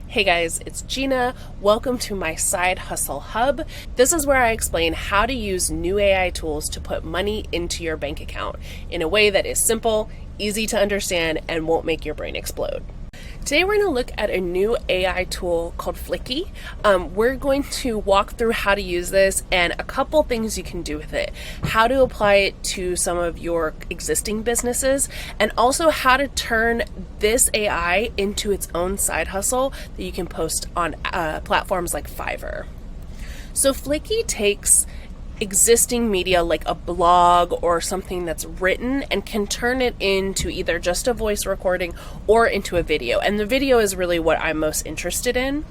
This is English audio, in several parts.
Hey guys, it's Gina. Welcome to my Side Hustle Hub. This is where I explain how to use new AI tools to put money into your bank account in a way that is simple, easy to understand, and won't make your brain explode. Today we're going to look at a new AI tool called Fliki. We're going to walk through how to use this and a couple things you can do with it, how to apply it to some of your existing businesses, and also how to turn this AI into its own side hustle that you can post on platforms like Fiverr. So Fliki takes existing media like a blog or something that's written and can turn it into either just a voice recording or into a video. And the video is really what I'm most interested in.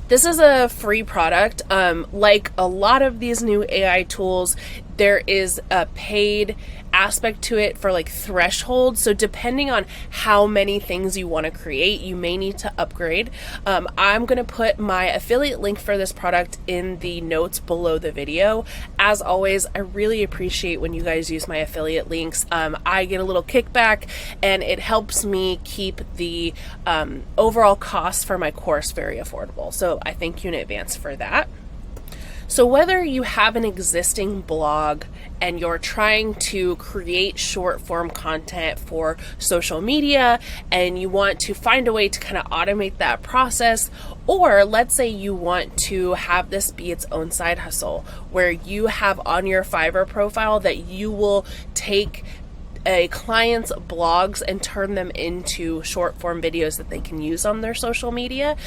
This is a free product. Like a lot of these new AI tools, there is a paid aspect to it for like thresholds. So depending on how many things you want to create, you may need to upgrade. I'm going to put my affiliate link for this product in the notes below the video. As always, I really appreciate when you guys use my affiliate links. I get a little kickback and it helps me keep the overall cost for my course very affordable. So I thank you in advance for that. So whether you have an existing blog and you're trying to create short form content for social media and you want to find a way to kind of automate that process, or let's say you want to have this be its own side hustle where you have on your Fiverr profile that you will take a client's blogs and turn them into short form videos that they can use on their social media.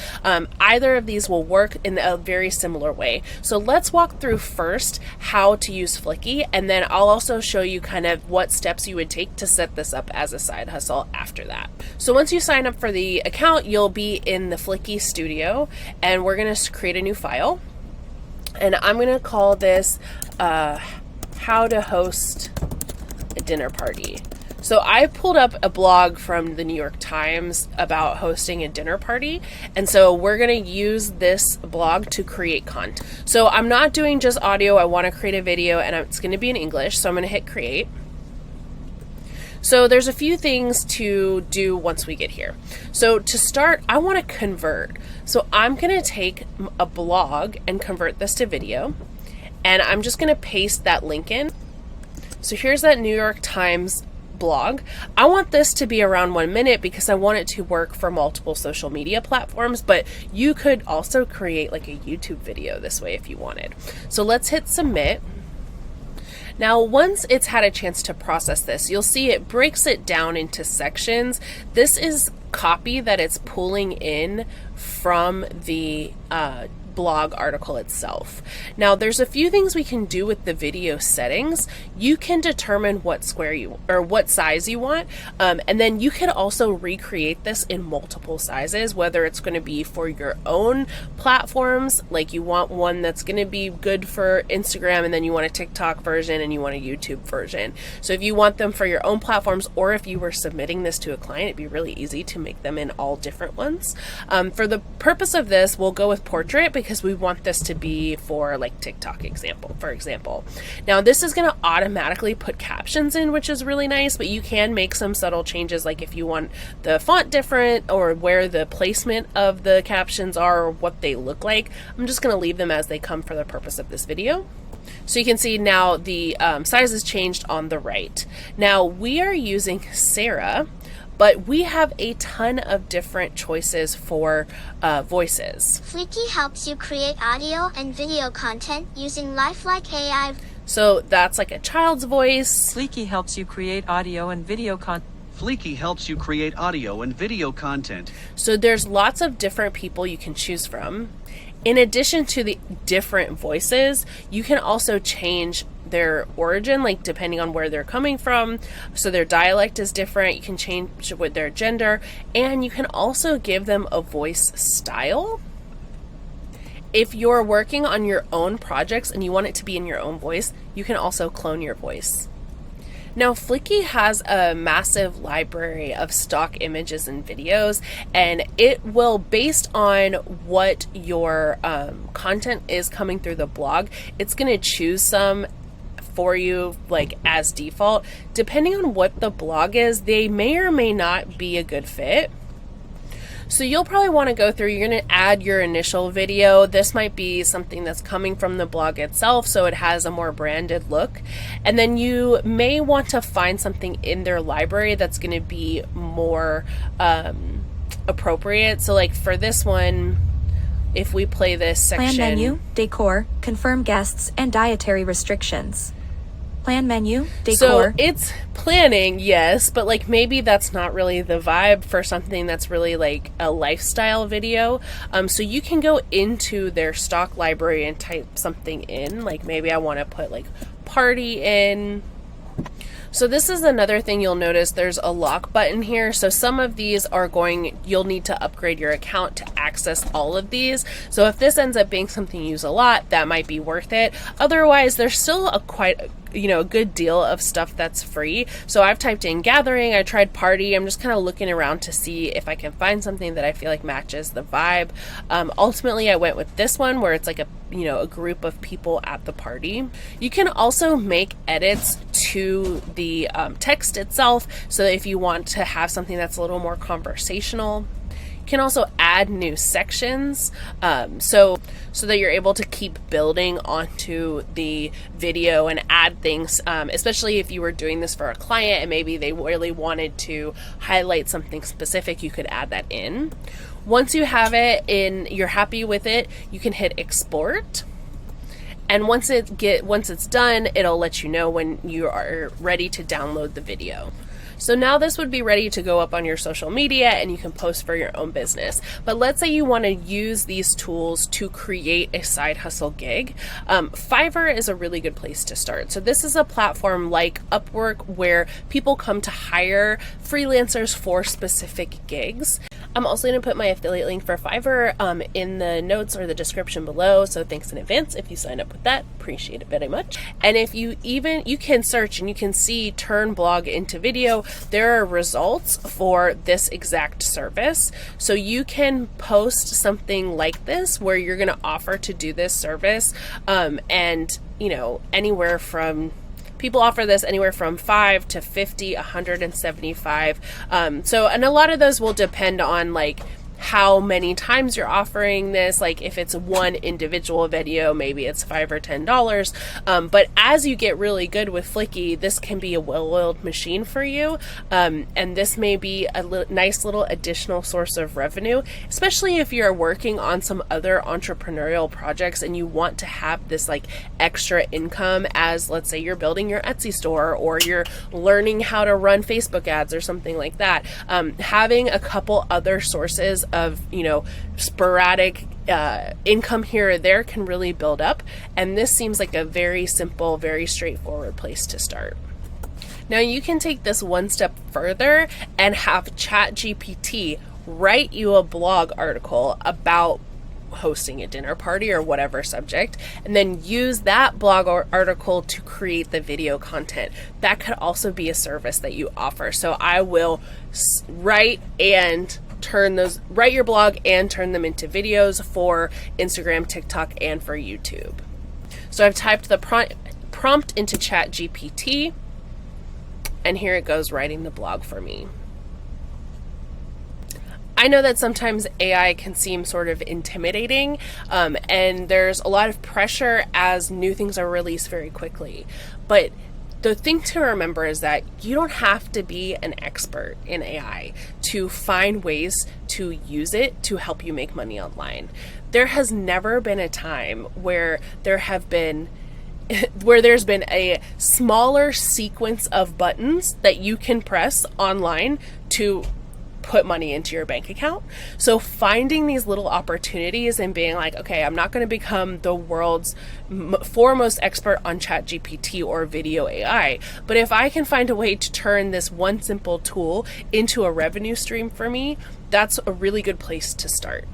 Either of these will work in a very similar way. So let's walk through first how to use Fliki, and then I'll also show you kind of what steps you would take to set this up as a side hustle after that. So once you sign up for the account, you'll be in the Fliki studio and we're going to create a new file. And I'm going to call this how to host a dinner party. So I pulled up a blog from the New York Times about hosting a dinner party. And so we're going to use this blog to create content. So I'm not doing just audio. I want to create a video and it's going to be in English. So I'm going to hit create. So there's a few things to do once we get here. So to start, I want to convert. So I'm going to take a blog and convert this to video. And I'm just going to paste that link in. So here's that New York Times blog. I want this to be around 1 minute because I want it to work for multiple social media platforms, but you could also create like a YouTube video this way if you wanted. So let's hit submit. Now, once it's had a chance to process this, you'll see it breaks it down into sections. This is copy that it's pulling in from the blog article itself. Now, there's a few things we can do with the video settings. You can determine what size you want, and then you can also recreate this in multiple sizes, whether it's going to be for your own platforms, like you want one that's going to be good for Instagram, and then you want a TikTok version and you want a YouTube version. So if you want them for your own platforms, or if you were submitting this to a client, it'd be really easy to make them in all different ones. For the purpose of this, we'll go with portrait because we want this to be for like TikTok for example. Now this is going to automatically put captions in, which is really nice, but you can make some subtle changes, like if you want the font different or where the placement of the captions are or what they look like. I'm just going to leave them as they come for the purpose of this video. So you can see now the size is changed on the right. Now we are using Sarah, but we have a ton of different choices for voices. Fliki helps you create audio and video content using lifelike AI. So that's like a child's voice. Fliki helps you create audio and video content. Fliki helps you create audio and video content. So there's lots of different people you can choose from. In addition to the different voices, you can also change their origin, like depending on where they're coming from. So their dialect is different. You can change with their gender, and you can also give them a voice style. If you're working on your own projects and you want it to be in your own voice, you can also clone your voice. Now, Fliki has a massive library of stock images and videos, and it will, based on what your content is coming through the blog, it's going to choose some for you like as default. Depending on what the blog is, they may or may not be a good fit. So you'll probably want to go through, you're going to add your initial video. This might be something that's coming from the blog itself, so it has a more branded look. And then you may want to find something in their library that's going to be more appropriate. So like for this one, if we play this section. Plan menu, decor, confirm guests, and dietary restrictions. Plan menu, decor. So it's planning, yes, but like maybe that's not really the vibe for something that's really like a lifestyle video. So you can go into their stock library and type something in. Like maybe I want to put like party in. So this is another thing you'll notice, there's a lock button here. So some of these you'll need to upgrade your account to access all of these. So if this ends up being something you use a lot, that might be worth it. Otherwise, there's still a good deal of stuff that's free. So I've typed in gathering, I tried party. I'm just kind of looking around to see if I can find something that I feel like matches the vibe. Ultimately, I went with this one where it's like a group of people at the party. You can also make edits to the text itself. So that if you want to have something that's a little more conversational, you can also add new sections so that you're able to keep building onto the video and add things, especially if you were doing this for a client and maybe they really wanted to highlight something specific, you could add that in. Once you have it in, you're happy with it, you can hit export. And once it's done, it'll let you know when you are ready to download the video. So now this would be ready to go up on your social media and you can post for your own business. But let's say you want to use these tools to create a side hustle gig. Fiverr is a really good place to start. So this is a platform like Upwork where people come to hire freelancers for specific gigs. I'm also going to put my affiliate link for Fiverr in the notes or the description below. So thanks in advance if you sign up with that. Appreciate it very much. And if you can search and you can see turn blog into video, there are results for this exact service. So you can post something like this where you're going to offer to do this service. And anywhere from people offer this anywhere from 5 to 50, 175. And a lot of those will depend on like how many times you're offering this. Like if it's one individual video, maybe it's $5 or $10. But as you get really good with Fliki, this can be a well-oiled machine for you. And this may be a nice little additional source of revenue, especially if you're working on some other entrepreneurial projects and you want to have this like extra income as, let's say, you're building your Etsy store or you're learning how to run Facebook ads or something like that. Having a couple other sources of sporadic income here or there can really build up, and this seems like a very simple, very straightforward place to start. Now you can take this one step further and have ChatGPT write you a blog article about hosting a dinner party or whatever subject, and then use that blog article to create the video content. That could also be a service that you offer. So I will write your blog and turn them into videos for Instagram, TikTok, and for YouTube. So I've typed the prompt into ChatGPT, and here it goes writing the blog for me. I know that sometimes AI can seem sort of intimidating, and there's a lot of pressure as new things are released very quickly. But the thing to remember is that you don't have to be an expert in AI to find ways to use it to help you make money online. There has never been a time where there's been a smaller sequence of buttons that you can press online to put money into your bank account. So finding these little opportunities and being like, okay, I'm not going to become the world's foremost expert on ChatGPT or video AI, but if I can find a way to turn this one simple tool into a revenue stream for me, that's a really good place to start.